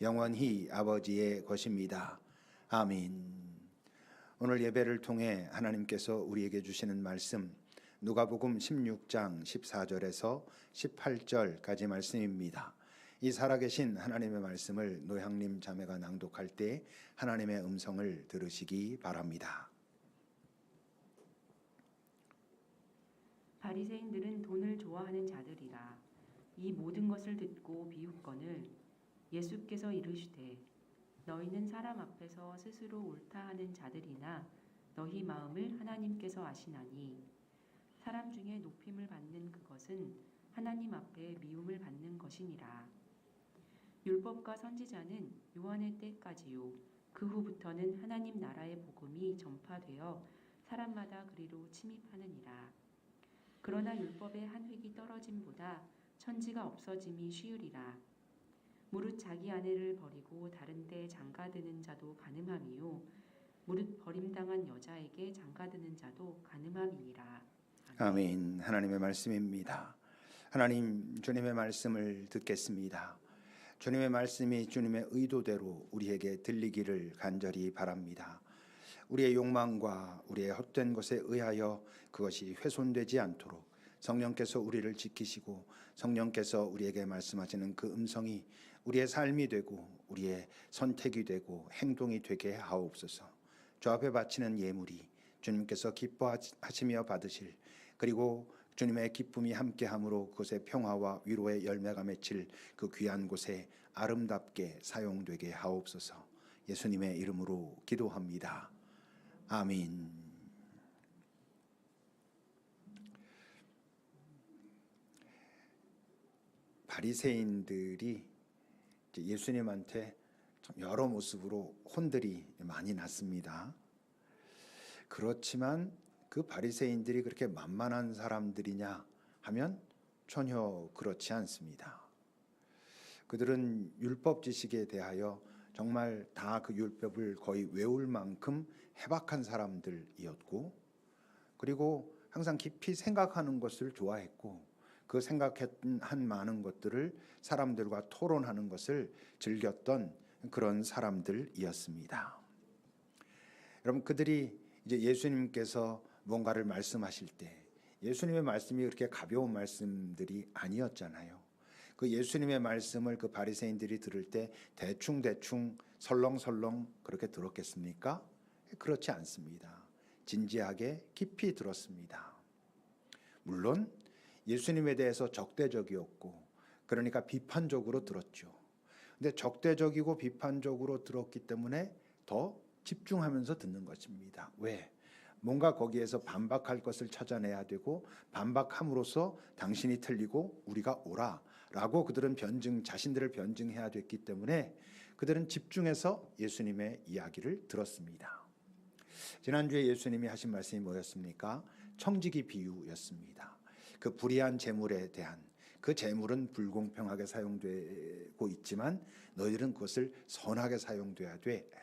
영원히 아버지의 것입니다. 아멘. 오늘 예배를 통해 하나님께서 우리에게 주시는 말씀 누가복음 16장 14절에서 18절까지 말씀입니다. 이 살아계신 하나님의 말씀을 노향림 자매가 낭독할 때 하나님의 음성을 들으시기 바랍니다. 바리새인들은 돈을 좋아하는 자들이라. 이 모든 것을 듣고 비웃거늘 예수께서 이르시되 너희는 사람 앞에서 스스로 옳다 하는 자들이나 너희 마음을 하나님께서 아시나니 사람 중에 높임을 받는 그것은 하나님 앞에 미움을 받는 것이니라. 율법과 선지자는 요한의 때까지요 그 후부터는 하나님 나라의 복음이 전파되어 사람마다 그리로 침입하느니라. 그러나 율법의 한 획이 떨어짐보다 천지가 없어짐이 쉬우리라. 무릇 자기 아내를 버리고 다른 데 장가드는 자도 가늠함이요 무릇 버림당한 여자에게 장가드는 자도 가늠함이니라. 아멘. 하나님의 말씀입니다. 하나님, 주님의 말씀을 듣겠습니다. 주님의 말씀이 주님의 의도대로 우리에게 들리기를 간절히 바랍니다. 우리의 욕망과 우리의 헛된 것에 의하여 그것이 훼손되지 않도록 성령께서 우리를 지키시고 성령께서 우리에게 말씀하시는 그 음성이 우리의 삶이 되고 우리의 선택이 되고 행동이 되게 하옵소서. 주 앞에 바치는 예물이 주님께서 기뻐하시며 받으실, 그리고 주님의 기쁨이 함께함으로 그곳에 평화와 위로의 열매가 맺힐 그 귀한 곳에 아름답게 사용되게 하옵소서. 예수님의 이름으로 기도합니다. 아멘. 바리새인들이 예수님한테 여러 모습으로 혼들이 많이 났습니다. 그렇지만 그 바리새인들이 그렇게 만만한 사람들이냐 하면 전혀 그렇지 않습니다. 그들은 율법 지식에 대하여 정말 다 그 율법을 거의 외울 만큼 해박한 사람들이었고, 그리고 항상 깊이 생각하는 것을 좋아했고, 그 생각한 많은 것들을 사람들과 토론하는 것을 즐겼던 그런 사람들이었습니다. 여러분, 그들이 이제 예수님께서 뭔가를 말씀하실 때 예수님의 말씀이 그렇게 가벼운 말씀들이 아니었잖아요. 그 예수님의 말씀을 그 바리새인들이 들을 때 대충 설렁설렁 그렇게 들었겠습니까? 그렇지 않습니다. 진지하게 깊이 들었습니다. 물론 예수님에 대해서 적대적이었고, 그러니까 비판적으로 들었죠. 근데 적대적이고 비판적으로 들었기 때문에 더 집중하면서 듣는 것입니다. 왜? 뭔가 거기에서 반박할 것을 찾아내야 되고, 반박함으로써 당신이 틀리고 우리가 옳아라고 그들은 자신들을 변증해야 됐기 때문에 그들은 집중해서 예수님의 이야기를 들었습니다. 지난주에 예수님이 하신 말씀이 뭐였습니까? 청지기 비유였습니다. 그 불의한 재물에 대한, 그 재물은 불공평하게 사용되고 있지만 너희들은 그것을 선하게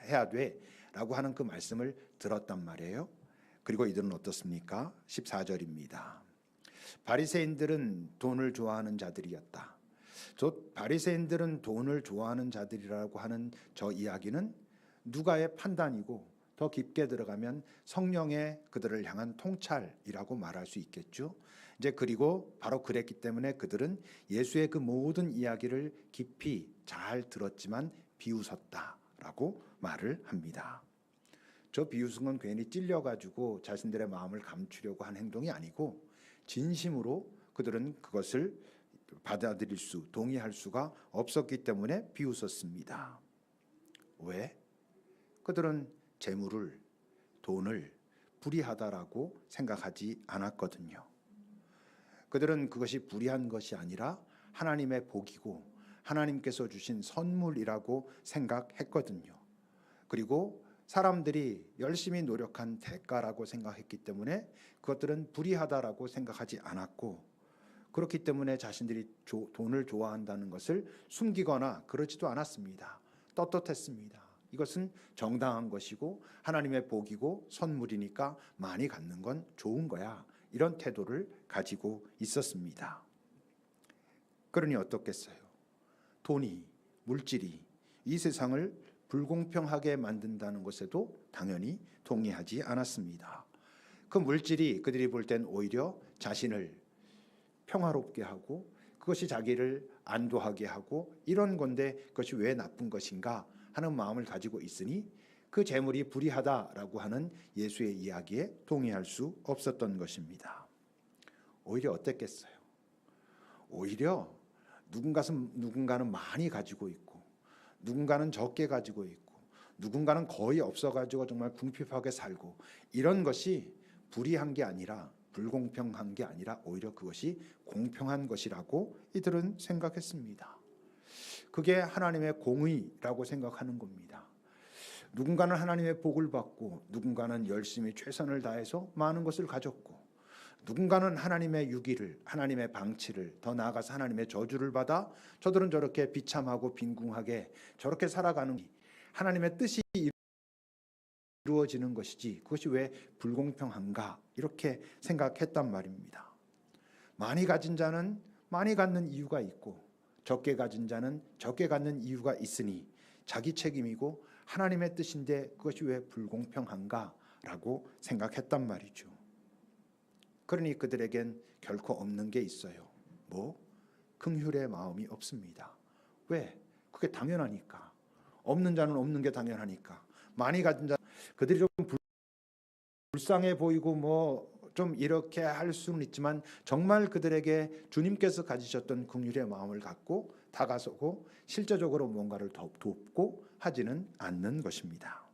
해야 돼 라고 하는 그 말씀을 들었단 말이에요. 그리고 이들은 어떻습니까? 14절입니다. 바리새인들은 돈을 좋아하는 자들이었다. 바리새인들은 돈을 좋아하는 자들이라고 하는 저 이야기는 누가의 판단이고, 더 깊게 들어가면 성령의 그들을 향한 통찰이라고 말할 수 있겠죠. 이제 그리고 바로 그랬기 때문에 그들은 예수의 그 모든 이야기를 깊이 잘 들었지만 비웃었다라고 말을 합니다. 저 비웃은 건 괜히 찔려가지고 자신들의 마음을 감추려고 한 행동이 아니고, 진심으로 그들은 그것을 동의할 수가 없었기 때문에 비웃었습니다. 왜? 그들은 재물을, 돈을 불의하다라고 생각하지 않았거든요. 그들은 그것이 불의한 것이 아니라 하나님의 복이고 하나님께서 주신 선물이라고 생각했거든요. 그리고 사람들이 열심히 노력한 대가라고 생각했기 때문에 그것들은 불의하다라고 생각하지 않았고, 그렇기 때문에 자신들이 돈을 좋아한다는 것을 숨기거나 그러지도 않았습니다. 떳떳했습니다. 이것은 정당한 것이고 하나님의 복이고 선물이니까 많이 갖는 건 좋은 거야, 이런 태도를 가지고 있었습니다. 그러니 어떻겠어요? 돈이, 물질이 이 세상을 불공평하게 만든다는 것에도 당연히 동의하지 않았습니다. 그 물질이 그들이 볼 땐 오히려 자신을 평화롭게 하고 그것이 자기를 안도하게 하고 이런 건데 그것이 왜 나쁜 것인가 하는 마음을 가지고 있으니 그 재물이 불의하다라고 하는 예수의 이야기에 동의할 수 없었던 것입니다. 오히려 어땠겠어요? 오히려 누군가는 많이 가지고 있고 누군가는 적게 가지고 있고 누군가는 거의 없어가지고 정말 궁핍하게 살고 이런 것이 불의한 게 아니라 불공평한 게 아니라 오히려 그것이 공평한 것이라고 이들은 생각했습니다. 그게 하나님의 공의라고 생각하는 겁니다. 누군가는 하나님의 복을 받고 누군가는 열심히 최선을 다해서 많은 것을 가졌고 누군가는 하나님의 유기를 하나님의 방치를 더 나아가서 하나님의 저주를 받아 저들은 저렇게 비참하고 빈궁하게 저렇게 살아가는 하나님의 뜻이 이루어지는 것이지 그것이 왜 불공평한가 이렇게 생각했단 말입니다. 많이 가진 자는 많이 갖는 이유가 있고 적게 가진 자는 적게 갖는 이유가 있으니 자기 책임이고 하나님의 뜻인데 그것이 왜 불공평한가라고 생각했단 말이죠. 그러니 그들에겐 결코 없는 게 있어요. 뭐? 긍휼의 마음이 없습니다. 왜? 그게 당연하니까. 없는 자는 없는 게 당연하니까. 많이 가진 자 그들이 좀 불쌍해 보이고 뭐 좀 이렇게 할 수는 있지만 정말 그들에게 주님께서 가지셨던 긍휼의 마음을 갖고 다가서고 실제적으로 뭔가를 돕고 하지는 않는 것입니다.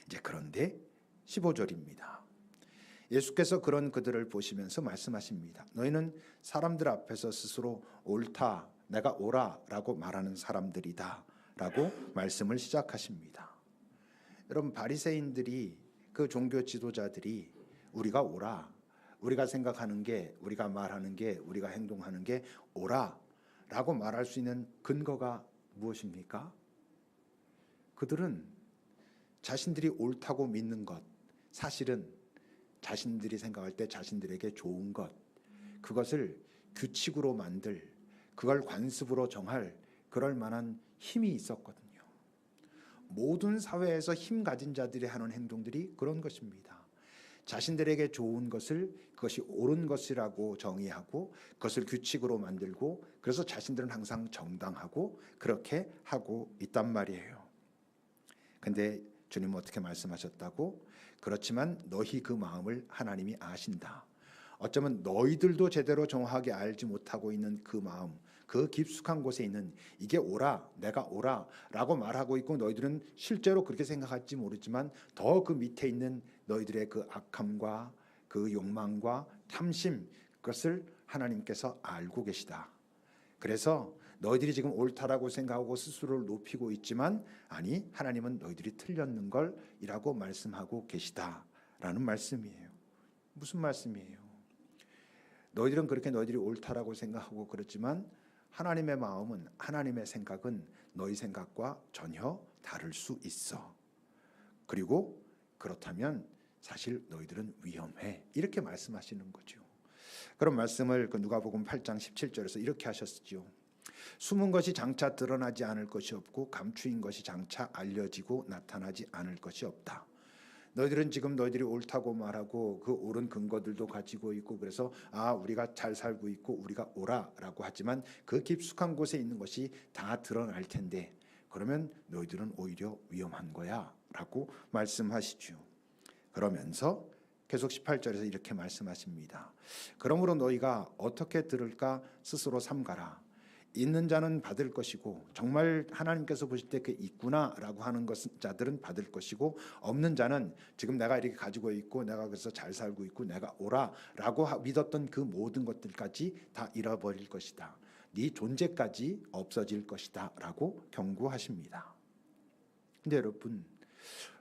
이제 그런데 15절입니다. 예수께서 그런 그들을 보시면서 말씀하십니다. 너희는 사람들 앞에서 스스로 옳다, 내가 옳아라고 말하는 사람들이다 라고 말씀을 시작하십니다. 여러분 바리새인들이 그 종교 지도자들이 우리가 옳아, 우리가 생각하는 게 우리가 말하는 게 우리가 행동하는 게 옳아라고 말할 수 있는 근거가 무엇입니까? 그들은 자신들이 옳다고 믿는 것, 사실은 자신들이 생각할 때 자신들에게 좋은 것, 그것을 규칙으로 만들, 그걸 관습으로 정할 그럴 만한 힘이 있었거든요. 모든 사회에서 힘 가진 자들이 하는 행동들이 그런 것입니다. 자신들에게 좋은 것을 그것이 옳은 것이라고 정의하고 그것을 규칙으로 만들고 그래서 자신들은 항상 정당하고 그렇게 하고 있단 말이에요. 근데 주님은 어떻게 말씀하셨다고? 그렇지만 너희 그 마음을 하나님이 아신다. 어쩌면 너희들도 제대로 정확하게 알지 못하고 있는 그 마음, 그 깊숙한 곳에 있는 이게 옳아, 내가 옳아라고 말하고 있고 너희들은 실제로 그렇게 생각할지 모르지만 더 그 밑에 있는 너희들의 그 악함과 그 욕망과 탐심, 그것을 하나님께서 알고 계시다. 그래서 너희들이 지금 옳다라고 생각하고 스스로를 높이고 있지만 아니 하나님은 너희들이 틀렸는 걸이라고 말씀하고 계시다라는 말씀이에요. 무슨 말씀이에요? 너희들은 그렇게 너희들이 옳다라고 생각하고 그렇지만 하나님의 마음은 하나님의 생각은 너희 생각과 전혀 다를 수 있어. 그리고 그렇다면 사실 너희들은 위험해. 이렇게 말씀하시는 거죠. 그런 말씀을 누가복음 8장 17절에서 이렇게 하셨죠. 숨은 것이 장차 드러나지 않을 것이 없고 감추인 것이 장차 알려지고 나타나지 않을 것이 없다. 너희들은 지금 너희들이 옳다고 말하고 그 옳은 근거들도 가지고 있고 그래서 우리가 잘 살고 있고 우리가 옳아라고 하지만 그 깊숙한 곳에 있는 것이 다 드러날 텐데 그러면 너희들은 오히려 위험한 거야 라고 말씀하시죠. 그러면서 계속 18절에서 이렇게 말씀하십니다. 그러므로 너희가 어떻게 들을까 스스로 삼가라. 있는 자는 받을 것이고 정말 하나님께서 보실 때 그 있구나라고 하는 자들은 받을 것이고 없는 자는 지금 내가 이렇게 가지고 있고 내가 그래서 잘 살고 있고 내가 옳아라고 믿었던 그 모든 것들까지 다 잃어버릴 것이다. 네 존재까지 없어질 것이다 라고 경고하십니다. 근데 여러분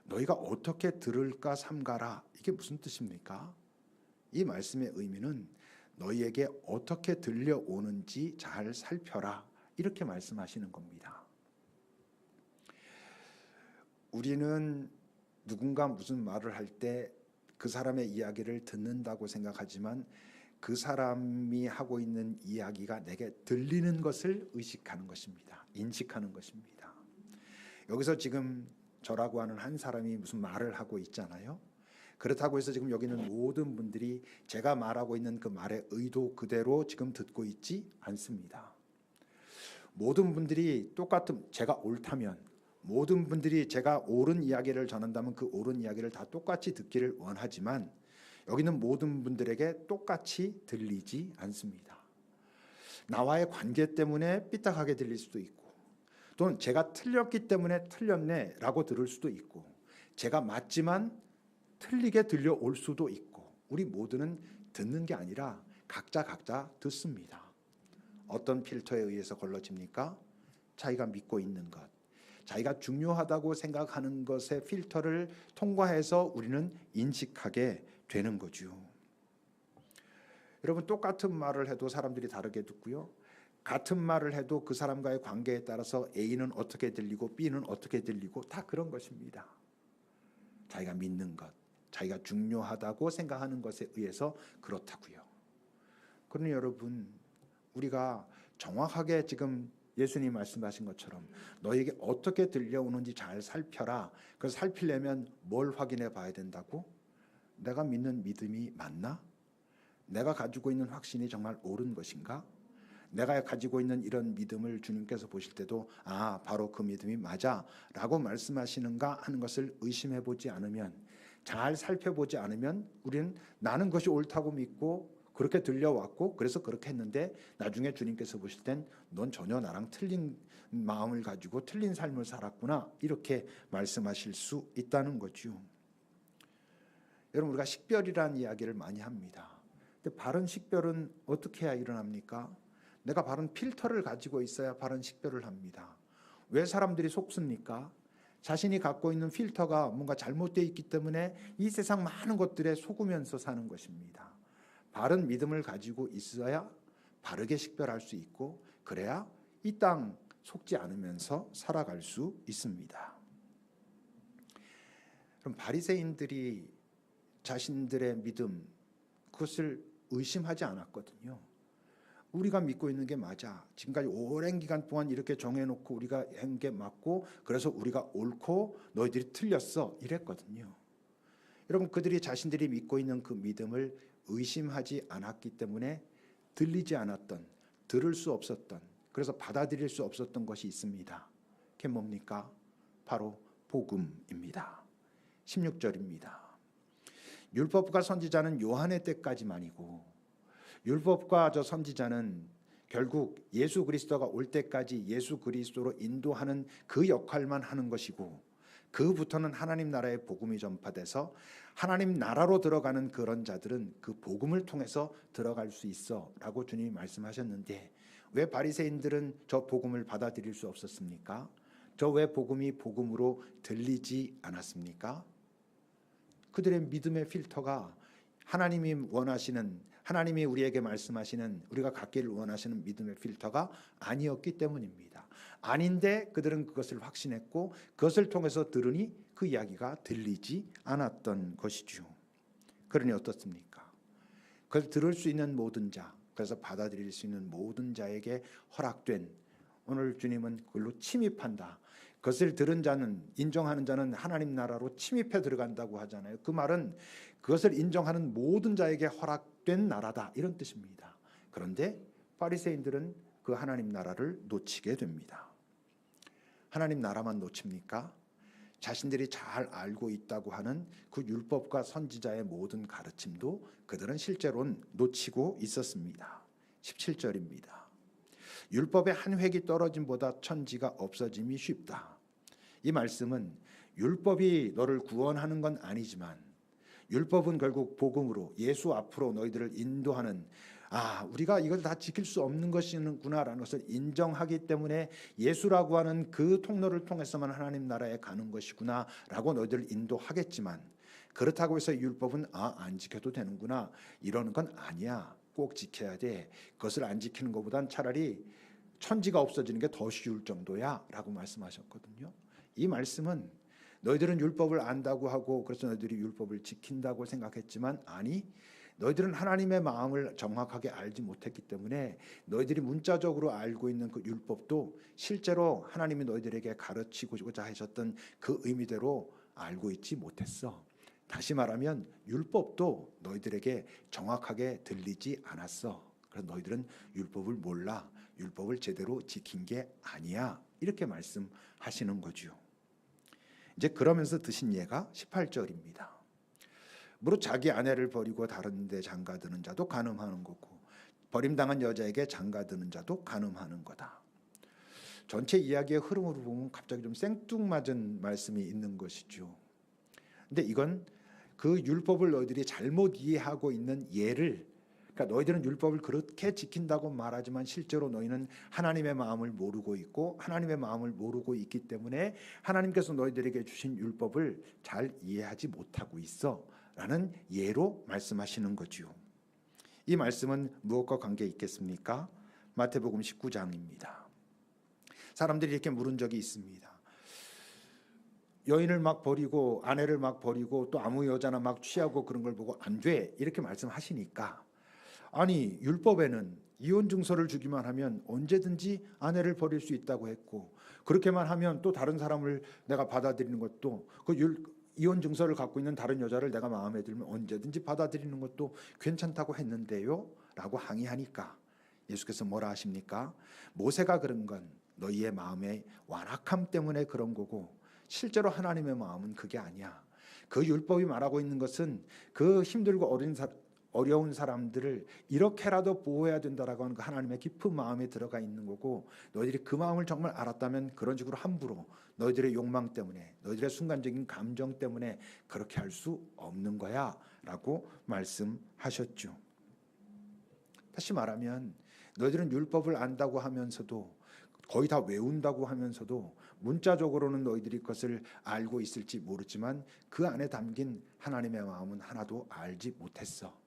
너희가 어떻게 들을까 삼가라 이게 무슨 뜻입니까? 이 말씀의 의미는 너희에게 어떻게 들려오는지 잘 살펴라 이렇게 말씀하시는 겁니다. 우리는 누군가 무슨 말을 할 때 그 사람의 이야기를 듣는다고 생각하지만 그 사람이 하고 있는 이야기가 내게 들리는 것을 의식하는 것입니다. 인식하는 것입니다. 여기서 지금 저라고 하는 한 사람이 무슨 말을 하고 있잖아요. 그렇다고 해서 지금 여기 있는 모든 분들이 제가 말하고 있는 그 말의 의도 그대로 지금 듣고 있지 않습니다. 모든 분들이 똑같은, 제가 옳다면, 모든 분들이 제가 옳은 이야기를 전한다면 그 옳은 이야기를 다 똑같이 듣기를 원하지만 여기는 모든 분들에게 똑같이 들리지 않습니다. 나와의 관계 때문에 삐딱하게 들릴 수도 있고, 또는 제가 틀렸기 때문에 틀렸네라고 들을 수도 있고, 제가 맞지만 틀리게 들려올 수도 있고, 우리 모두는 듣는 게 아니라 각자 듣습니다. 어떤 필터에 의해서 걸러집니까? 자기가 믿고 있는 것, 자기가 중요하다고 생각하는 것의 필터를 통과해서 우리는 인식하게 되는 거죠. 여러분, 똑같은 말을 해도 사람들이 다르게 듣고요. 같은 말을 해도 그 사람과의 관계에 따라서 A는 어떻게 들리고 B는 어떻게 들리고 다 그런 것입니다. 자기가 믿는 것, 자기가 중요하다고 생각하는 것에 의해서 그렇다고요. 그러니 여러분, 우리가 정확하게 지금 예수님 말씀하신 것처럼 너에게 어떻게 들려오는지 잘 살펴라. 그래서 살피려면 뭘 확인해 봐야 된다고? 내가 믿는 믿음이 맞나? 내가 가지고 있는 확신이 정말 옳은 것인가? 내가 가지고 있는 이런 믿음을 주님께서 보실 때도 바로 그 믿음이 맞아 라고 말씀하시는가 하는 것을 의심해 보지 않으면, 잘 살펴보지 않으면 우리는 나는 것이 옳다고 믿고 그렇게 들려왔고 그래서 그렇게 했는데 나중에 주님께서 보실 땐 넌 전혀 나랑 틀린 마음을 가지고 틀린 삶을 살았구나 이렇게 말씀하실 수 있다는 거죠. 여러분, 우리가 식별이라는 이야기를 많이 합니다. 근데 바른 식별은 어떻게 해야 일어납니까? 내가 바른 필터를 가지고 있어야 바른 식별을 합니다. 왜 사람들이 속습니까? 자신이 갖고 있는 필터가 뭔가 잘못되어 있기 때문에 이 세상 많은 것들에 속으면서 사는 것입니다. 바른 믿음을 가지고 있어야 바르게 식별할 수 있고, 그래야 이 땅 속지 않으면서 살아갈 수 있습니다. 그럼 바리새인들이 자신들의 믿음, 그것을 의심하지 않았거든요. 우리가 믿고 있는 게 맞아. 지금까지 오랜 기간 동안 이렇게 정해놓고 우리가 한 게 맞고 그래서 우리가 옳고 너희들이 틀렸어 이랬거든요. 여러분, 그들이 자신들이 믿고 있는 그 믿음을 의심하지 않았기 때문에 들리지 않았던, 들을 수 없었던, 그래서 받아들일 수 없었던 것이 있습니다. 그게 뭡니까? 바로 복음입니다. 16절입니다. 율법과 선지자는 요한의 때까지만이고, 율법과 저 선지자는 결국 예수 그리스도가 올 때까지 예수 그리스도로 인도하는 그 역할만 하는 것이고, 그부터는 하나님 나라의 복음이 전파돼서 하나님 나라로 들어가는 그런 자들은 그 복음을 통해서 들어갈 수 있어 라고 주님이 말씀하셨는데, 왜 바리새인들은 저 복음을 받아들일 수 없었습니까? 저 왜 복음이 복음으로 들리지 않았습니까? 그들의 믿음의 필터가 하나님이 원하시는, 하나님이 우리에게 말씀하시는, 우리가 갖기를 원하시는 믿음의 필터가 아니었기 때문입니다. 아닌데 그들은 그것을 확신했고 그것을 통해서 들으니 그 이야기가 들리지 않았던 것이죠. 그러니 어떻습니까? 그걸 들을 수 있는 모든 자, 그래서 받아들일 수 있는 모든 자에게 허락된, 오늘 주님은 그걸로 침입한다. 그것을 들은 자는, 인정하는 자는 하나님 나라로 침입해 들어간다고 하잖아요. 그 말은 그것을 인정하는 모든 자에게 허락된 나라다 이런 뜻입니다. 그런데 바리새인들은 그 하나님 나라를 놓치게 됩니다. 하나님 나라만 놓칩니까? 자신들이 잘 알고 있다고 하는 그 율법과 선지자의 모든 가르침도 그들은 실제로는 놓치고 있었습니다. 17절입니다. 율법의 한 획이 떨어짐보다 천지가 없어짐이 쉽다. 이 말씀은 율법이 너를 구원하는 건 아니지만 율법은 결국 복음으로 예수 앞으로 너희들을 인도하는, 우리가 이걸 다 지킬 수 없는 것이구나라는 것을 인정하기 때문에 예수라고 하는 그 통로를 통해서만 하나님 나라에 가는 것이구나라고 너희들을 인도하겠지만, 그렇다고 해서 율법은 안 지켜도 되는구나 이러는 건 아니야. 꼭 지켜야 돼. 그것을 안 지키는 것보단 차라리 천지가 없어지는 게 더 쉬울 정도야 라고 말씀하셨거든요. 이 말씀은 너희들은 율법을 안다고 하고 그래서 너희들이 율법을 지킨다고 생각했지만, 아니, 너희들은 하나님의 마음을 정확하게 알지 못했기 때문에 너희들이 문자적으로 알고 있는 그 율법도 실제로 하나님이 너희들에게 가르치고자 하셨던 그 의미대로 알고 있지 못했어. 다시 말하면 율법도 너희들에게 정확하게 들리지 않았어. 그래서 너희들은 율법을 몰라. 율법을 제대로 지킨 게 아니야. 이렇게 말씀하시는 거죠. 이제 그러면서 드신 예가 18절입니다. 무릇 자기 아내를 버리고 다른 데 장가드는 자도 간음하는 거고 버림당한 여자에게 장가드는 자도 간음하는 거다. 전체 이야기의 흐름으로 보면 갑자기 좀 생뚱맞은 말씀이 있는 것이죠. 근데 이건 그 율법을 너희들이 잘못 이해하고 있는 예를, 그러니까 너희들은 율법을 그렇게 지킨다고 말하지만 실제로 너희는 하나님의 마음을 모르고 있고 하나님의 마음을 모르고 있기 때문에 하나님께서 너희들에게 주신 율법을 잘 이해하지 못하고 있어 라는 예로 말씀하시는 거지요. 이 말씀은 무엇과 관계 있겠습니까? 마태복음 19장입니다. 사람들이 이렇게 물은 적이 있습니다. 여인을 막 버리고 아내를 막 버리고 또 아무 여자나 막 취하고 그런 걸 보고 안 돼 이렇게 말씀하시니까, 아니 율법에는 이혼 증서를 주기만 하면 언제든지 아내를 버릴 수 있다고 했고 그렇게만 하면 또 다른 사람을 내가 받아들이는 것도 이혼 증서를 갖고 있는 다른 여자를 내가 마음에 들면 언제든지 받아들이는 것도 괜찮다고 했는데요 라고 항의하니까 예수께서 뭐라 하십니까? 모세가 그런 건 너희의 마음의 완악함 때문에 그런 거고 실제로 하나님의 마음은 그게 아니야. 그 율법이 말하고 있는 것은 그 힘들고 어려운 사람들을 이렇게라도 보호해야 된다라고 하는 그 하나님의 깊은 마음에 들어가 있는 거고, 너희들이 그 마음을 정말 알았다면 그런 식으로 함부로 너희들의 욕망 때문에 너희들의 순간적인 감정 때문에 그렇게 할 수 없는 거야 라고 말씀하셨죠. 다시 말하면 너희들은 율법을 안다고 하면서도 거의 다 외운다고 하면서도 문자적으로는 너희들이 그것을 알고 있을지 모르지만 그 안에 담긴 하나님의 마음은 하나도 알지 못했어.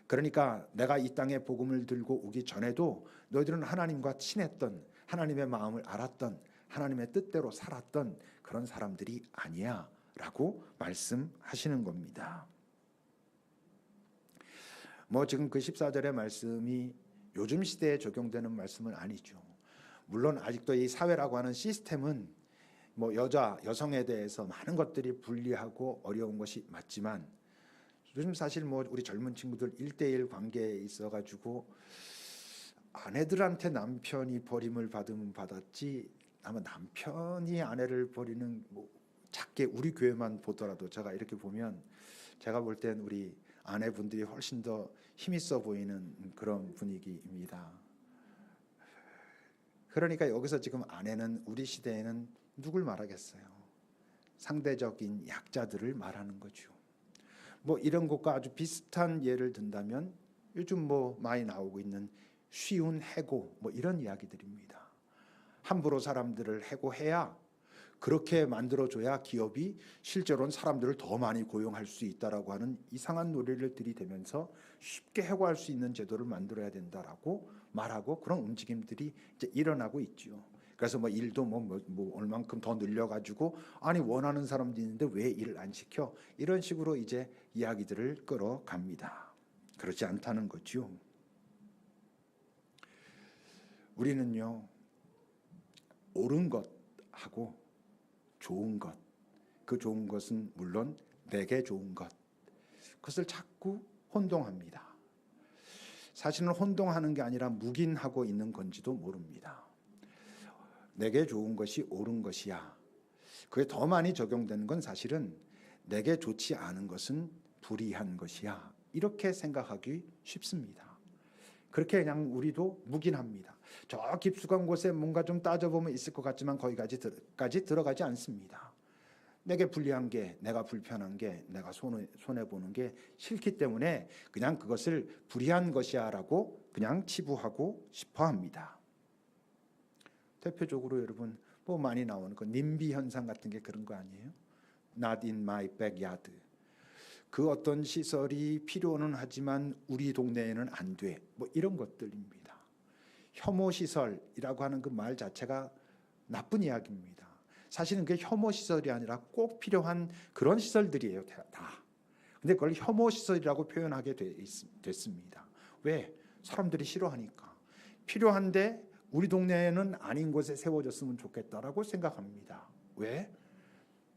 그러니까 내가 이 땅에 복음을 들고 오기 전에도 너희들은 하나님과 친했던, 하나님의 마음을 알았던, 하나님의 뜻대로 살았던 그런 사람들이 아니야 라고 말씀하시는 겁니다. 지금 그 14절의 말씀이 요즘 시대에 적용되는 말씀은 아니죠. 물론 아직도 이 사회라고 하는 시스템은 여성에 대해서 많은 것들이 불리하고 어려운 것이 맞지만 요즘 사실 우리 젊은 친구들 1대1 관계에 있어가지고 아내들한테 남편이 버림을 받으면 받았지 아마 남편이 아내를 버리는 작게 우리 교회만 보더라도 제가 이렇게 보면 제가 볼 땐 우리 아내분들이 훨씬 더 힘있어 보이는 그런 분위기입니다. 그러니까 여기서 지금 아내는 우리 시대에는 누굴 말하겠어요? 상대적인 약자들을 말하는 거죠. 이런 것과 아주 비슷한 예를 든다면 요즘 많이 나오고 있는 쉬운 해고 이런 이야기들입니다. 함부로 사람들을 해고해야, 그렇게 만들어줘야 기업이 실제로는 사람들을 더 많이 고용할 수 있다라고 하는 이상한 논리를 들이대면서 쉽게 해고할 수 있는 제도를 만들어야 된다라고 말하고 그런 움직임들이 이제 일어나고 있죠. 그래서 일도 얼만큼 더 늘려가지고 아니 원하는 사람도 있는데 왜 일을 안 시켜? 이런 식으로 이제 이야기들을 끌어갑니다. 그렇지 않다는 거죠. 우리는요, 옳은 것하고 좋은 것, 그 좋은 것은 물론 내게 좋은 것, 그것을 자꾸 혼동합니다. 사실은 혼동하는 게 아니라 묵인하고 있는 건지도 모릅니다. 내게 좋은 것이 옳은 것이야. 그게 더 많이 적용되는 건 사실은 내게 좋지 않은 것은 불의한 것이야. 이렇게 생각하기 쉽습니다. 그렇게 그냥 우리도 묵인합니다. 저 깊숙한 곳에 뭔가 좀 따져보면 있을 것 같지만 거기까지 들어가지 않습니다. 내게 불리한 게, 내가 불편한 게, 내가 손해보는 게 싫기 때문에 그냥 그것을 불의한 것이야 라고 그냥 치부하고 싶어 합니다. 대표적으로 여러분 많이 나오는 그 님비 현상 같은 게 그런 거 아니에요? Not in my backyard. 그 어떤 시설이 필요는 하지만 우리 동네에는 안 돼. 이런 것들입니다. 혐오 시설이라고 하는 그 말 자체가 나쁜 이야기입니다. 사실은 그게 혐오 시설이 아니라 꼭 필요한 그런 시설들이에요. 다. 근데 그걸 혐오 시설이라고 표현하게 됐습니다. 왜? 사람들이 싫어하니까. 필요한데 우리 동네에는 아닌 곳에 세워졌으면 좋겠다라고 생각합니다. 왜?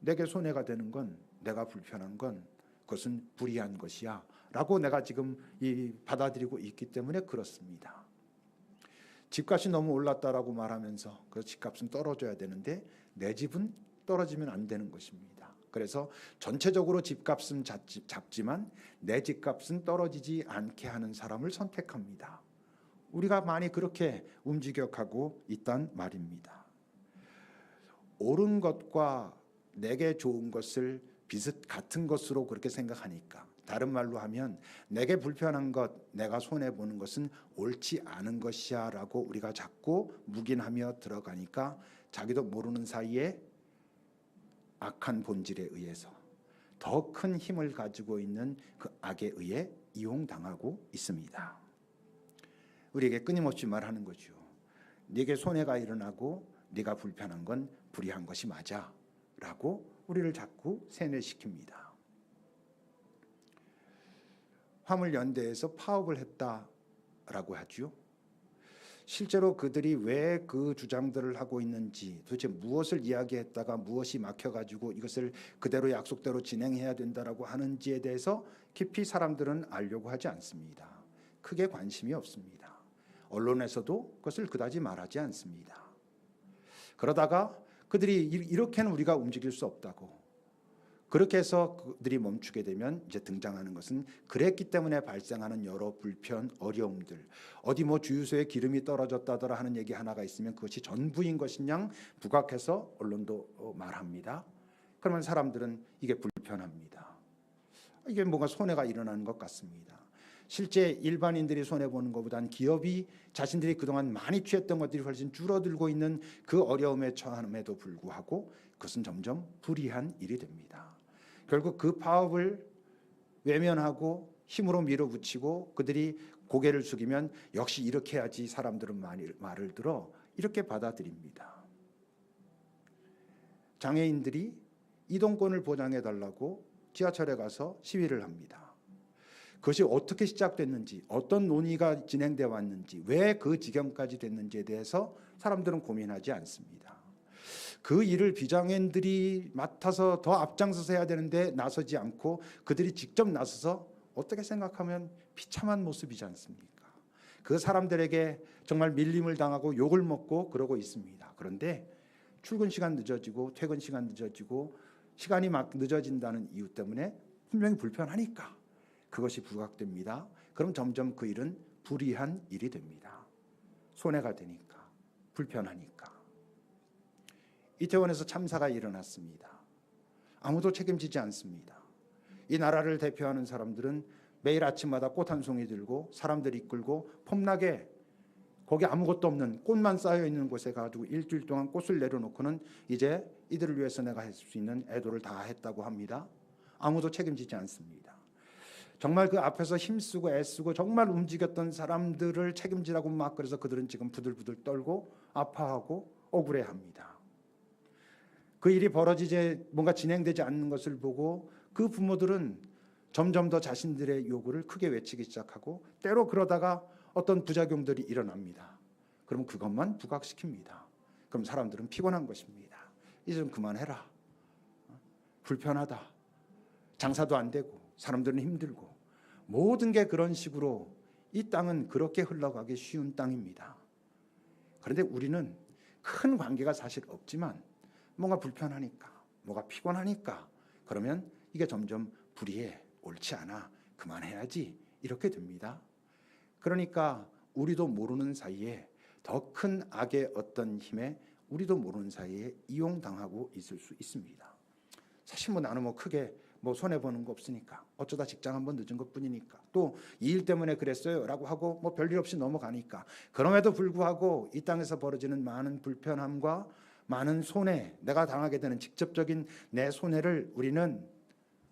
내게 손해가 되는 건, 내가 불편한 건 그것은 불의한 것이야 라고 내가 지금 받아들이고 있기 때문에 그렇습니다. 집값이 너무 올랐다라고 말하면서 그 집값은 떨어져야 되는데 내 집은 떨어지면 안 되는 것입니다. 그래서 전체적으로 집값은 잡지만 내 집값은 떨어지지 않게 하는 사람을 선택합니다. 우리가 많이 그렇게 움직여가고 있단 말입니다. 옳은 것과 내게 좋은 것을 같은 것으로 그렇게 생각하니까, 다른 말로 하면 내게 불편한 것, 내가 손해보는 것은 옳지 않은 것이야 라고 우리가 자꾸 묵인하며 들어가니까 자기도 모르는 사이에 악한 본질에 의해서 더 큰 힘을 가지고 있는 그 악에 의해 이용당하고 있습니다. 우리에게 끊임없이 말하는 거죠. 네게 손해가 일어나고 네가 불편한 건 불의한 것이 맞아 라고 우리를 자꾸 세뇌시킵니다. 화물연대에서 파업을 했다라고 하죠. 실제로 그들이 왜 그 주장들을 하고 있는지, 도대체 무엇을 이야기했다가 무엇이 막혀가지고 이것을 그대로 약속대로 진행해야 된다라고 하는지에 대해서 깊이 사람들은 알려고 하지 않습니다. 크게 관심이 없습니다. 언론에서도 그것을 그다지 말하지 않습니다. 그러다가 그들이 이렇게는 우리가 움직일 수 없다고, 그렇게 해서 그들이 멈추게 되면 이제 등장하는 것은 그랬기 때문에 발생하는 여러 불편, 어려움들, 어디 뭐 주유소에 기름이 떨어졌다더라 하는 얘기 하나가 있으면 그것이 전부인 것이냐 부각해서 언론도 말합니다. 그러면 사람들은 이게 불편합니다. 이게 뭔가 손해가 일어나는 것 같습니다. 실제 일반인들이 손해보는 것보다는 기업이 자신들이 그동안 많이 취했던 것들이 훨씬 줄어들고 있는 그 어려움에 처함에도 불구하고 그것은 점점 불이한 일이 됩니다. 결국 그 파업을 외면하고 힘으로 밀어붙이고 그들이 고개를 숙이면 역시 이렇게 해야지 사람들은 말을 들어 이렇게 받아들입니다. 장애인들이 이동권을 보장해달라고 지하철에 가서 시위를 합니다. 그것이 어떻게 시작됐는지, 어떤 논의가 진행되어 왔는지, 왜 그 지경까지 됐는지에 대해서 사람들은 고민하지 않습니다. 그 일을 비장애인들이 맡아서 더 앞장서서 해야 되는데 나서지 않고 그들이 직접 나서서 어떻게 생각하면 비참한 모습이지 않습니까? 그 사람들에게 정말 밀림을 당하고 욕을 먹고 그러고 있습니다. 그런데 출근 시간 늦어지고 퇴근 시간 늦어지고 시간이 막 늦어진다는 이유 때문에 분명히 불편하니까 그것이 부각됩니다. 그럼 점점 그 일은 불의한 일이 됩니다. 손해가 되니까, 불편하니까. 이태원에서 참사가 일어났습니다. 아무도 책임지지 않습니다. 이 나라를 대표하는 사람들은 매일 아침마다 꽃 한 송이 들고 사람들 이끌고 폼나게 거기 아무것도 없는 꽃만 쌓여 있는 곳에 가지고 일주일 동안 꽃을 내려놓고는 이제 이들을 위해서 내가 할 수 있는 애도를 다 했다고 합니다. 아무도 책임지지 않습니다. 정말 그 앞에서 힘쓰고 애쓰고 정말 움직였던 사람들을 책임지라고 막 그래서 그들은 지금 부들부들 떨고 아파하고 억울해합니다. 그 일이 벌어지지 뭔가 진행되지 않는 것을 보고 그 부모들은 점점 더 자신들의 요구를 크게 외치기 시작하고 때로 그러다가 어떤 부작용들이 일어납니다. 그럼 그것만 부각시킵니다. 그럼 사람들은 피곤한 것입니다. 이제 좀 그만해라. 불편하다. 장사도 안 되고 사람들은 힘들고 모든 게 그런 식으로 이 땅은 그렇게 흘러가기 쉬운 땅입니다. 그런데 우리는 큰 관계가 사실 없지만 뭔가 불편하니까, 뭐가 피곤하니까 그러면 이게 점점 불의해, 옳지 않아, 그만해야지 이렇게 됩니다. 그러니까 우리도 모르는 사이에 더 큰 악의 어떤 힘에 우리도 모르는 사이에 이용당하고 있을 수 있습니다. 사실 나는 크게 손해 보는 거 없으니까 어쩌다 직장 한번 늦은 것뿐이니까 또 이 일 때문에 그랬어요라고 하고 별일 없이 넘어가니까 그럼에도 불구하고 이 땅에서 벌어지는 많은 불편함과 많은 손해, 내가 당하게 되는 직접적인 내 손해를 우리는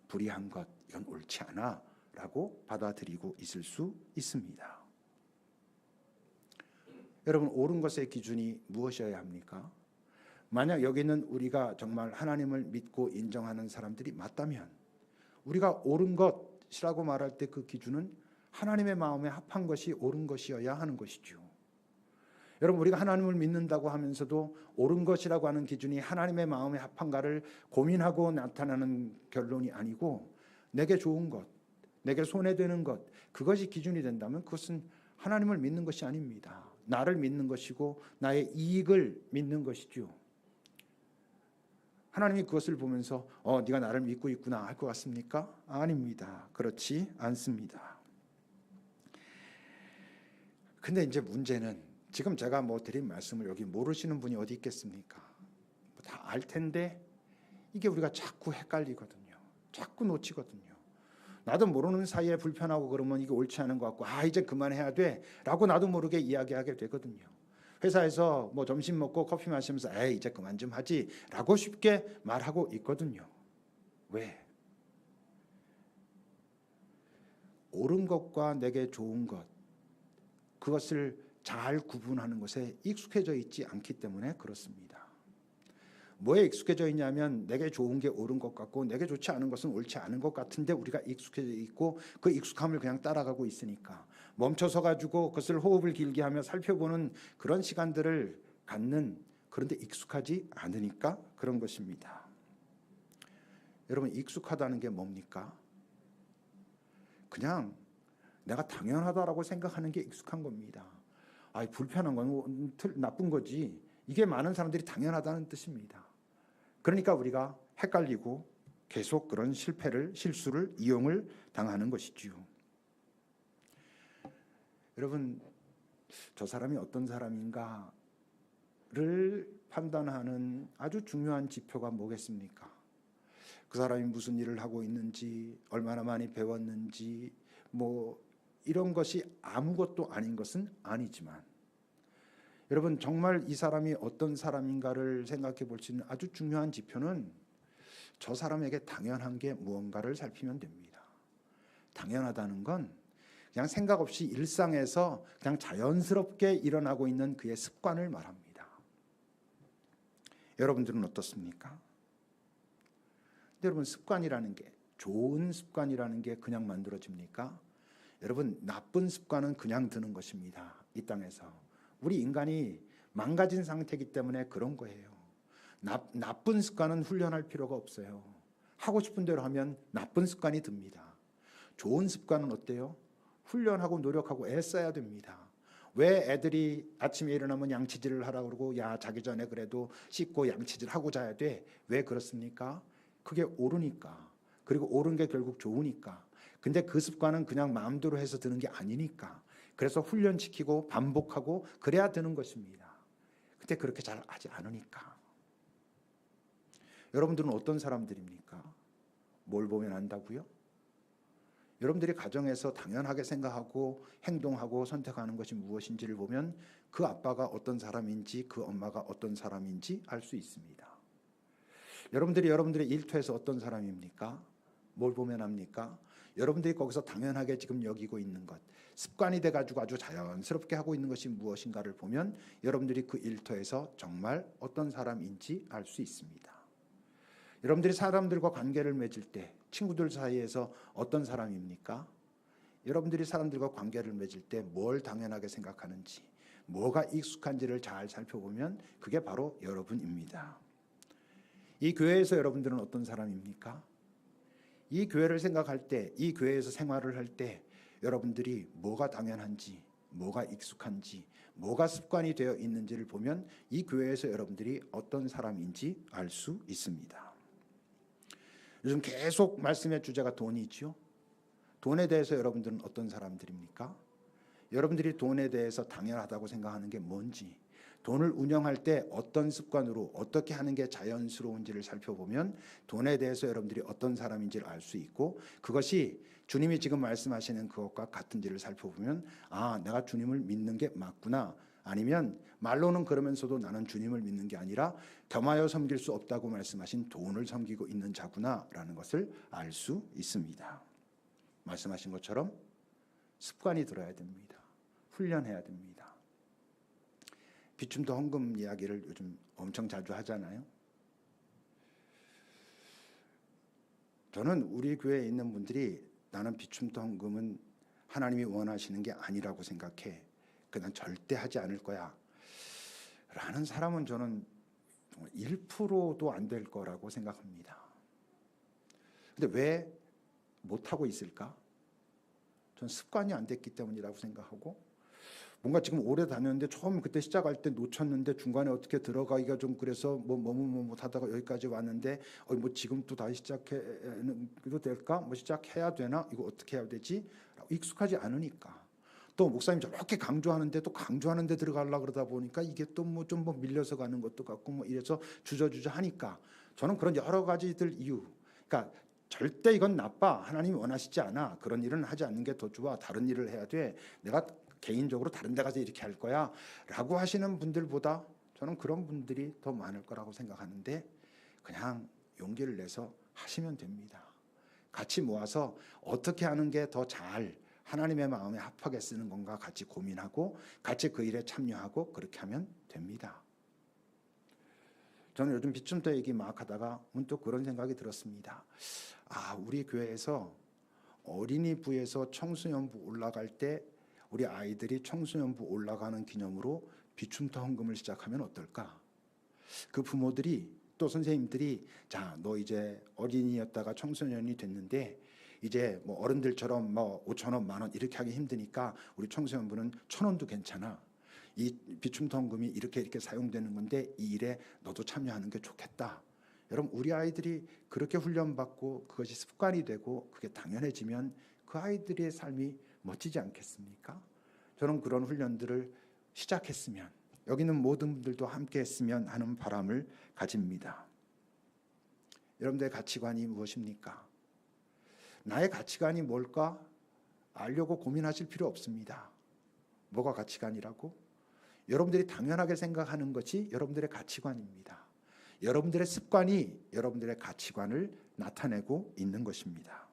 불의한 것, 이건 옳지 않아 라고 받아들이고 있을 수 있습니다. 여러분, 옳은 것의 기준이 무엇이어야 합니까? 만약 여기는 우리가 정말 하나님을 믿고 인정하는 사람들이 맞다면 우리가 옳은 것이라고 말할 때 그 기준은 하나님의 마음에 합한 것이 옳은 것이어야 하는 것이죠. 여러분, 우리가 하나님을 믿는다고 하면서도 옳은 것이라고 하는 기준이 하나님의 마음에 합한가를 고민하고 나타나는 결론이 아니고 내게 좋은 것, 내게 손해되는 것, 그것이 기준이 된다면 그것은 하나님을 믿는 것이 아닙니다. 나를 믿는 것이고 나의 이익을 믿는 것이죠. 하나님이 그것을 보면서 네가 나를 믿고 있구나 할 것 같습니까? 아닙니다. 그렇지 않습니다. 근데 이제 문제는 지금 제가 드린 말씀을 여기 모르시는 분이 어디 있겠습니까? 다 알 텐데 이게 우리가 자꾸 헷갈리거든요. 자꾸 놓치거든요. 나도 모르는 사이에 불편하고 그러면 이게 옳지 않은 것 같고 이제 그만해야 돼 라고 나도 모르게 이야기하게 되거든요. 회사에서 점심 먹고 커피 마시면서 이제 그만 좀 하지 라고 쉽게 말하고 있거든요. 왜? 옳은 것과 내게 좋은 것, 그것을 잘 구분하는 것에 익숙해져 있지 않기 때문에 그렇습니다. 뭐에 익숙해져 있냐면 내게 좋은 게 옳은 것 같고 내게 좋지 않은 것은 옳지 않은 것 같은데 우리가 익숙해져 있고 그 익숙함을 그냥 따라가고 있으니까 멈춰서 가지고 그것을 호흡을 길게 하며 살펴보는 그런 시간들을 갖는, 그런데 익숙하지 않으니까 그런 것입니다. 여러분, 익숙하다는 게 뭡니까? 그냥 내가 당연하다라고 생각하는 게 익숙한 겁니다. 불편한 건 나쁜 거지. 이게 많은 사람들이 당연하다는 뜻입니다. 그러니까 우리가 헷갈리고 계속 그런 실수를 이용을 당하는 것이지요. 여러분, 저 사람이 어떤 사람인가를 판단하는 아주 중요한 지표가 뭐겠습니까? 그 사람이 무슨 일을 하고 있는지, 얼마나 많이 배웠는지, 이런 것이 아무것도 아닌 것은 아니지만, 여러분, 정말 이 사람이 어떤 사람인가를 생각해 볼 수 있는 아주 중요한 지표는 저 사람에게 당연한 게 무언가를 살피면 됩니다. 당연하다는 건 그냥 생각 없이 일상에서 그냥 자연스럽게 일어나고 있는 그의 습관을 말합니다. 여러분들은 어떻습니까? 근데 여러분, 습관이라는 게, 좋은 습관이라는 게 그냥 만들어집니까? 여러분, 나쁜 습관은 그냥 드는 것입니다. 이 땅에서 우리 인간이 망가진 상태이기 때문에 그런 거예요. 나쁜 습관은 훈련할 필요가 없어요. 하고 싶은 대로 하면 나쁜 습관이 듭니다. 좋은 습관은 어때요? 훈련하고 노력하고 애써야 됩니다. 왜 애들이 아침에 일어나면 양치질을 하라고 그러고 자기 전에 그래도 씻고 양치질 하고 자야 돼? 왜 그렇습니까? 그게 옳으니까. 그리고 옳은 게 결국 좋으니까. 근데 그 습관은 그냥 마음대로 해서 드는 게 아니니까. 그래서 훈련시키고 반복하고 그래야 되는 것입니다. 근데 그렇게 잘 하지 않으니까. 여러분들은 어떤 사람들입니까? 뭘 보면 안다고요? 여러분들이 가정에서 당연하게 생각하고 행동하고 선택하는 것이 무엇인지를 보면 그 아빠가 어떤 사람인지 그 엄마가 어떤 사람인지 알 수 있습니다. 여러분들의 일터에서 어떤 사람입니까? 뭘 보면 압니까? 여러분들이 거기서 당연하게 지금 여기고 있는 것, 습관이 돼가지고 아주 자연스럽게 하고 있는 것이 무엇인가를 보면 여러분들이 그 일터에서 정말 어떤 사람인지 알 수 있습니다. 여러분들이 사람들과 관계를 맺을 때 친구들 사이에서 어떤 사람입니까? 여러분들이 사람들과 관계를 맺을 때 뭘 당연하게 생각하는지, 뭐가 익숙한지를 잘 살펴보면 그게 바로 여러분입니다. 이 교회에서 여러분들은 어떤 사람입니까? 이 교회를 생각할 때, 이 교회에서 생활을 할 때 여러분들이 뭐가 당연한지, 뭐가 익숙한지, 뭐가 습관이 되어 있는지를 보면 이 교회에서 여러분들이 어떤 사람인지 알 수 있습니다. 요즘 계속 말씀의 주제가 돈이죠. 돈에 대해서 여러분들은 어떤 사람들입니까? 여러분들이 돈에 대해서 당연하다고 생각하는 게 뭔지, 돈을 운영할 때 어떤 습관으로 어떻게 하는 게 자연스러운지를 살펴보면 돈에 대해서 여러분들이 어떤 사람인지를 알 수 있고, 그것이 주님이 지금 말씀하시는 그것과 같은지를 살펴보면 내가 주님을 믿는 게 맞구나, 아니면 말로는 그러면서도 나는 주님을 믿는 게 아니라 겸하여 섬길 수 없다고 말씀하신 돈을 섬기고 있는 자구나라는 것을 알 수 있습니다. 말씀하신 것처럼 습관이 들어야 됩니다. 훈련해야 됩니다. 비춤도 헌금 이야기를 요즘 엄청 자주 하잖아요. 저는 우리 교회에 있는 분들이 나는 비춤도 헌금은 하나님이 원하시는 게 아니라고 생각해. 그난 절대 하지 않을 거야. 라는 사람은 저는 1%도 안 될 거라고 생각합니다. 근데 왜 못하고 있을까? 전 습관이 안 됐기 때문이라고 생각하고, 뭔가 지금 오래 다녔는데 처음 그때 시작할 때 놓쳤는데 중간에 어떻게 들어가기가 좀 그래서 뭐 하다가 여기까지 왔는데 뭐 지금 또 다시 시작해도 될까? 뭐 시작해야 되나? 이거 어떻게 해야 되지? 익숙하지 않으니까. 또 목사님 저렇게 강조하는데 또 강조하는데 들어가려고 그러다 보니까 이게 또 뭐 좀 밀려서 가는 것도 같고 뭐 이래서 주저주저 하니까 저는 그런 여러 가지들 이유, 그러니까 절대 이건 나빠, 하나님이 원하시지 않아, 그런 일은 하지 않는 게 더 좋아, 다른 일을 해야 돼, 내가 개인적으로 다른 데 가서 이렇게 할 거야 라고 하시는 분들보다 저는 그런 분들이 더 많을 거라고 생각하는데, 그냥 용기를 내서 하시면 됩니다. 같이 모아서 어떻게 하는 게 더 잘 하나님의 마음에 합하게 쓰는 건가 같이 고민하고 같이 그 일에 참여하고 그렇게 하면 됩니다. 저는 요즘 비춤도 얘기 막 하다가 문득 그런 생각이 들었습니다. 우리 교회에서 어린이부에서 청소년부 올라갈 때 우리 아이들이 청소년부 올라가는 기념으로 비춤터 헌금을 시작하면 어떨까? 그 부모들이 또 선생님들이 자, 너 이제 어린이였다가 청소년이 됐는데 이제 뭐 어른들처럼 뭐 5,000원, 10,000원 이렇게 하기 힘드니까 우리 청소년부는 1,000원도 괜찮아. 이 비춤터 헌금이 이렇게 사용되는 건데 이 일에 너도 참여하는 게 좋겠다. 여러분, 우리 아이들이 그렇게 훈련받고 그것이 습관이 되고 그게 당연해지면 그 아이들의 삶이 멋지지 않겠습니까? 저는 그런 훈련들을 시작했으면, 여기 있는 모든 분들도 함께 했으면 하는 바람을 가집니다. 여러분들의 가치관이 무엇입니까? 나의 가치관이 뭘까? 알려고 고민하실 필요 없습니다. 뭐가 가치관이라고? 여러분들이 당연하게 생각하는 것이 여러분들의 가치관입니다. 여러분들의 습관이 여러분들의 가치관을 나타내고 있는 것입니다.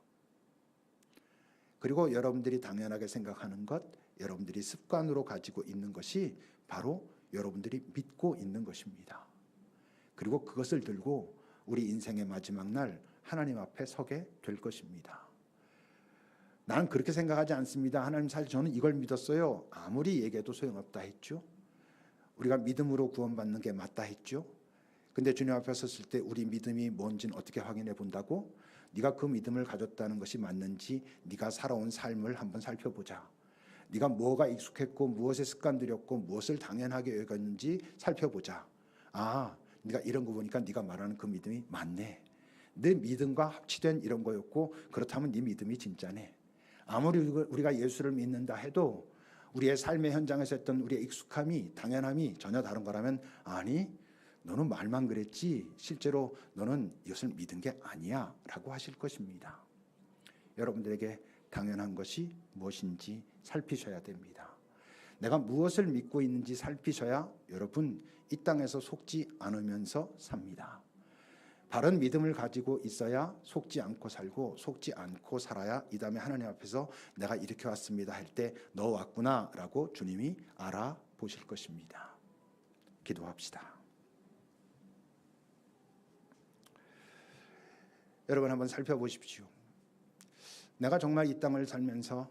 그리고 여러분들이 당연하게 생각하는 것, 여러분들이 습관으로 가지고 있는 것이 바로 여러분들이 믿고 있는 것입니다. 그리고 그것을 들고 우리 인생의 마지막 날 하나님 앞에 서게 될 것입니다. 나는 그렇게 생각하지 않습니다. 하나님 사실 저는 이걸 믿었어요. 아무리 얘기해도 소용없다 했죠. 우리가 믿음으로 구원받는 게 맞다 했죠. 근데 주님 앞에 섰을 때 우리 믿음이 뭔지는 어떻게 확인해 본다고? 네가 그 믿음을 가졌다는 것이 맞는지 네가 살아온 삶을 한번 살펴보자. 네가 뭐가 익숙했고 무엇에 습관들였고 무엇을 당연하게 여겼는지 살펴보자. 네가 이런 거 보니까 네가 말하는 그 믿음이 맞네. 내 믿음과 합치된 이런 거였고 그렇다면 네 믿음이 진짜네. 아무리 우리가 예수를 믿는다 해도 우리의 삶의 현장에서 했던 우리의 익숙함이, 당연함이 전혀 다른 거라면 아니, 너는 말만 그랬지 실제로 너는 이것을 믿은 게 아니야 라고 하실 것입니다. 여러분들에게 당연한 것이 무엇인지 살피셔야 됩니다. 내가 무엇을 믿고 있는지 살피셔야 여러분 이 땅에서 속지 않으면서 삽니다. 바른 믿음을 가지고 있어야 속지 않고 살고 속지 않고 살아야 이 다음에 하나님 앞에서 내가 이렇게 왔습니다 할 때 너 왔구나 라고 주님이 알아보실 것입니다. 기도합시다. 여러분 한번 살펴보십시오. 내가 정말 이 땅을 살면서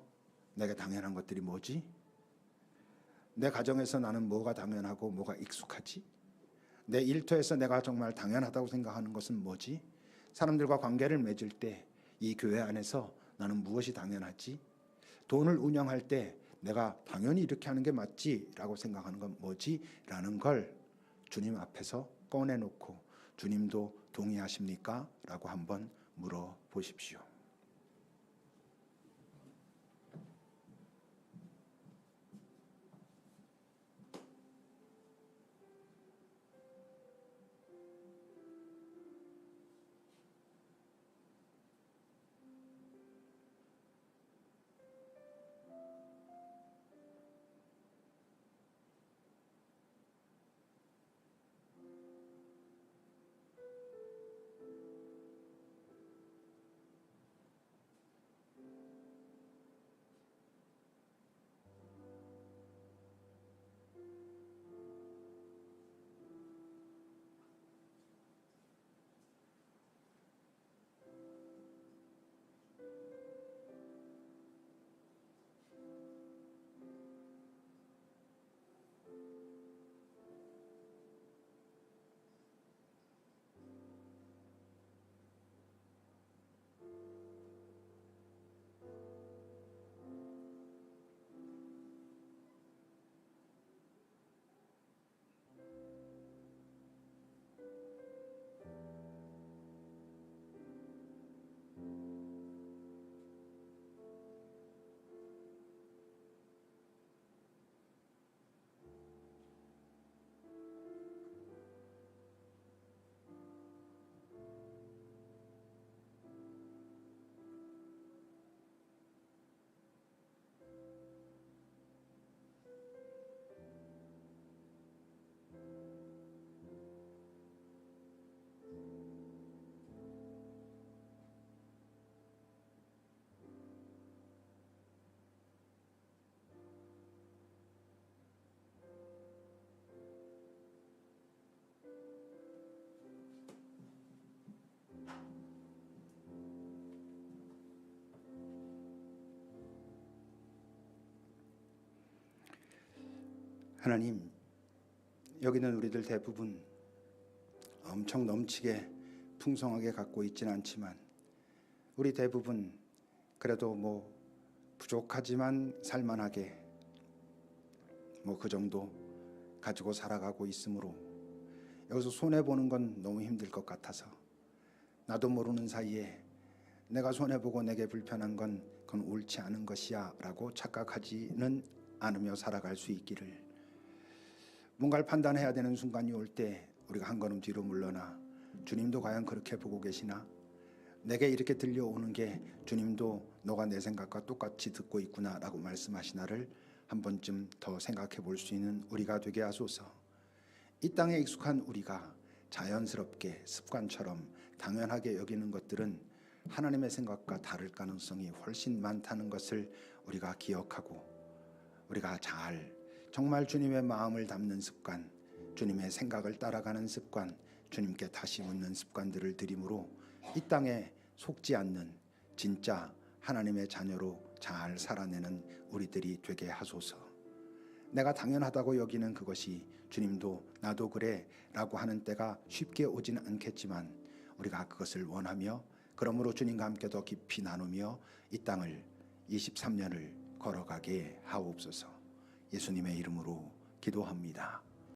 내게 당연한 것들이 뭐지? 내 가정에서 나는 뭐가 당연하고 뭐가 익숙하지? 내 일터에서 내가 정말 당연하다고 생각하는 것은 뭐지? 사람들과 관계를 맺을 때 이 교회 안에서 나는 무엇이 당연하지? 돈을 운영할 때 내가 당연히 이렇게 하는 게 맞지? 라고 생각하는 건 뭐지? 라는 걸 주님 앞에서 꺼내놓고 주님도 동의하십니까? 라고 한번 물어보십시오. 하나님, 여기는 우리들 대부분 엄청 넘치게 풍성하게 갖고 있지는 않지만 우리 대부분 그래도 부족하지만 살만하게 그 정도 가지고 살아가고 있으므로 여기서 손해보는 건 너무 힘들 것 같아서 나도 모르는 사이에 내가 손해보고 내게 불편한 건 그건 옳지 않은 것이야 라고 착각하지는 않으며 살아갈 수 있기를, 뭔가를 판단해야 되는 순간이 올 때 우리가 한 걸음 뒤로 물러나 주님도 과연 그렇게 보고 계시나, 내게 이렇게 들려오는 게 주님도 너가 내 생각과 똑같이 듣고 있구나 라고 말씀하시나를 한 번쯤 더 생각해 볼 수 있는 우리가 되게 하소서. 이 땅에 익숙한 우리가 자연스럽게 습관처럼 당연하게 여기는 것들은 하나님의 생각과 다를 가능성이 훨씬 많다는 것을 우리가 기억하고, 우리가 정말 주님의 마음을 담는 습관, 주님의 생각을 따라가는 습관, 주님께 다시 묻는 습관들을 들임으로 이 땅에 속지 않는 진짜 하나님의 자녀로 잘 살아내는 우리들이 되게 하소서. 내가 당연하다고 여기는 그것이 주님도 나도 그래 라고 하는 때가 쉽게 오지는 않겠지만 우리가 그것을 원하며, 그러므로 주님과 함께 더 깊이 나누며 이 땅을 23년을 걸어가게 하옵소서. 예수님의 이름으로 기도합니다.